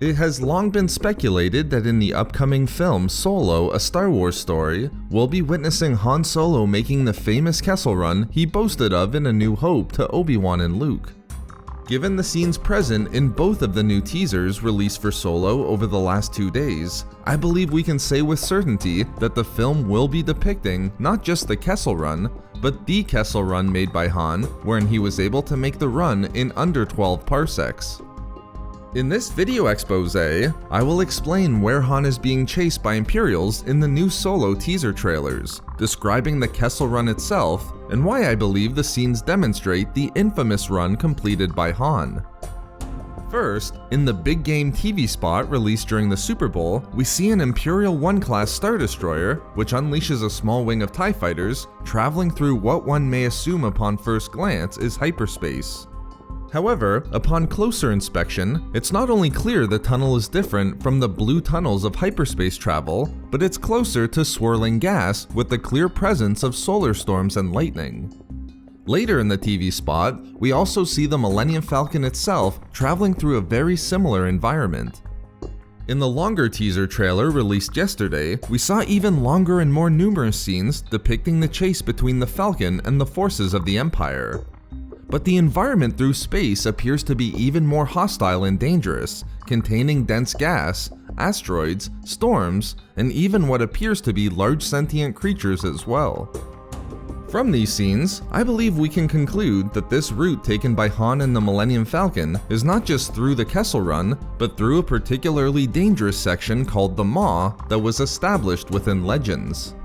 It has long been speculated that in the upcoming film Solo, a Star Wars story, we'll be witnessing Han Solo making the famous Kessel Run he boasted of in A New Hope to Obi-Wan and Luke. Given the scenes present in both of the new teasers released for Solo over the last 2 days, I believe we can say with certainty that the film will be depicting not just the Kessel Run, but the Kessel Run made by Han, wherein he was able to make the run in under 12 parsecs. In this video expose, I will explain where Han is being chased by Imperials in the new Solo teaser trailers, describing the Kessel Run itself, and why I believe the scenes demonstrate the infamous run completed by Han. First, in the big game TV spot released during the Super Bowl, we see an Imperial 1 class Star Destroyer, which unleashes a small wing of TIE fighters, traveling through what one may assume upon first glance is hyperspace. However, upon closer inspection, it's not only clear the tunnel is different from the blue tunnels of hyperspace travel, but it's closer to swirling gas with the clear presence of solar storms and lightning. Later in the TV spot, we also see the Millennium Falcon itself traveling through a very similar environment. In the longer teaser trailer released yesterday, we saw even longer and more numerous scenes depicting the chase between the Falcon and the forces of the Empire. But the environment through space appears to be even more hostile and dangerous, containing dense gas, asteroids, storms, and even what appears to be large sentient creatures as well. From these scenes, I believe we can conclude that this route taken by Han and the Millennium Falcon is not just through the Kessel Run, but through a particularly dangerous section called the Maw that was established within Legends.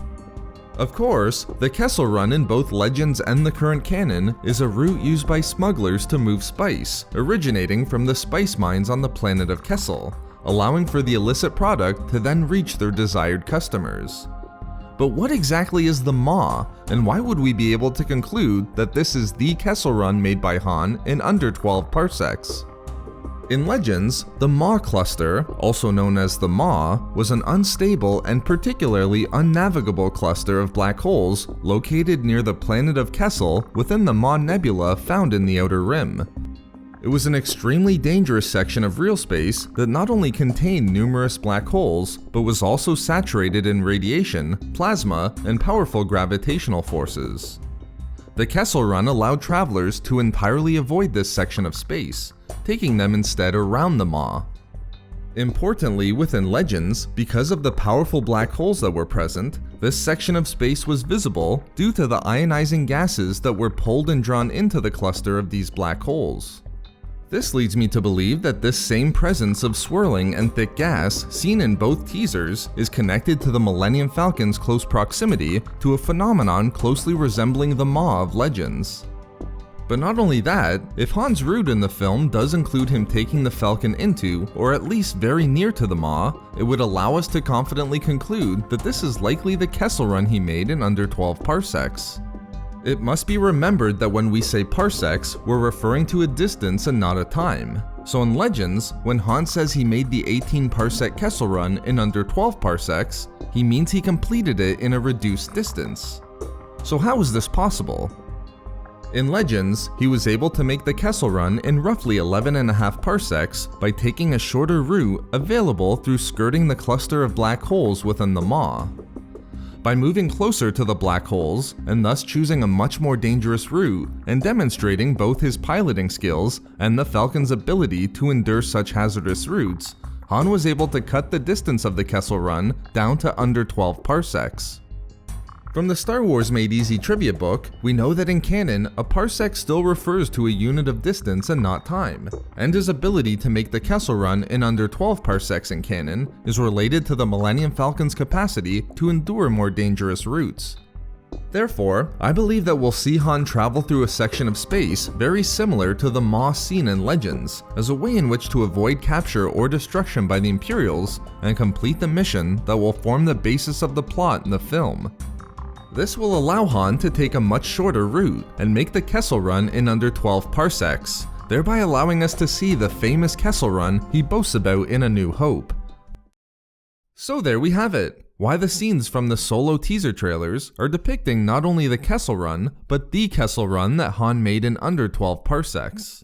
Of course, the Kessel Run in both Legends and the current canon is a route used by smugglers to move spice, originating from the spice mines on the planet of Kessel, allowing for the illicit product to then reach their desired customers. But what exactly is the Maw, and why would we be able to conclude that this is the Kessel Run made by Han in under 12 parsecs? In Legends, the Maw cluster, also known as the Maw, was an unstable and particularly unnavigable cluster of black holes located near the planet of Kessel within the Maw Nebula found in the Outer Rim. It was an extremely dangerous section of real space that not only contained numerous black holes, but was also saturated in radiation, plasma, and powerful gravitational forces. The Kessel Run allowed travelers to entirely avoid this section of space, taking them instead around the Maw. Importantly, within Legends, because of the powerful black holes that were present, this section of space was visible due to the ionizing gases that were pulled and drawn into the cluster of these black holes. This leads me to believe that this same presence of swirling and thick gas seen in both teasers is connected to the Millennium Falcon's close proximity to a phenomenon closely resembling the Maw of Legends. But not only that, if Han's route in the film does include him taking the Falcon into, or at least very near to the Maw, it would allow us to confidently conclude that this is likely the Kessel Run he made in under 12 parsecs. It must be remembered that when we say parsecs, we're referring to a distance and not a time. So in Legends, when Han says he made the 18 parsec Kessel Run in under 12 parsecs, he means he completed it in a reduced distance. So how is this possible? In Legends, he was able to make the Kessel Run in roughly 11.5 parsecs by taking a shorter route available through skirting the cluster of black holes within the Maw. By moving closer to the black holes, and thus choosing a much more dangerous route, and demonstrating both his piloting skills and the Falcon's ability to endure such hazardous routes, Han was able to cut the distance of the Kessel Run down to under 12 parsecs. From the Star Wars Made Easy trivia book, we know that in canon, a parsec still refers to a unit of distance and not time, and his ability to make the Kessel Run in under 12 parsecs in canon is related to the Millennium Falcon's capacity to endure more dangerous routes. Therefore, I believe that we'll see Han travel through a section of space very similar to the Maw seen in Legends, as a way in which to avoid capture or destruction by the Imperials and complete the mission that will form the basis of the plot in the film. This will allow Han to take a much shorter route and make the Kessel Run in under 12 parsecs, thereby allowing us to see the famous Kessel Run he boasts about in A New Hope. So there we have it, why the scenes from the Solo teaser trailers are depicting not only the Kessel Run, but the Kessel Run that Han made in under 12 parsecs.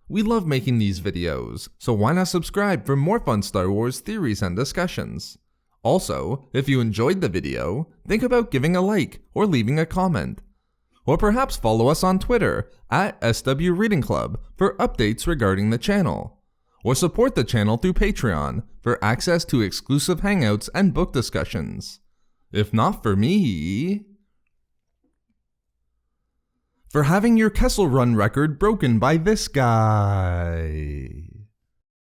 We love making these videos, so why not subscribe for more fun Star Wars theories and discussions? Also, if you enjoyed the video, think about giving a like or leaving a comment. Or perhaps follow us on Twitter at SW Reading Club for updates regarding the channel. Or support the channel through Patreon for access to exclusive hangouts and book discussions. If not for me... for having your Kessel Run record broken by this guy.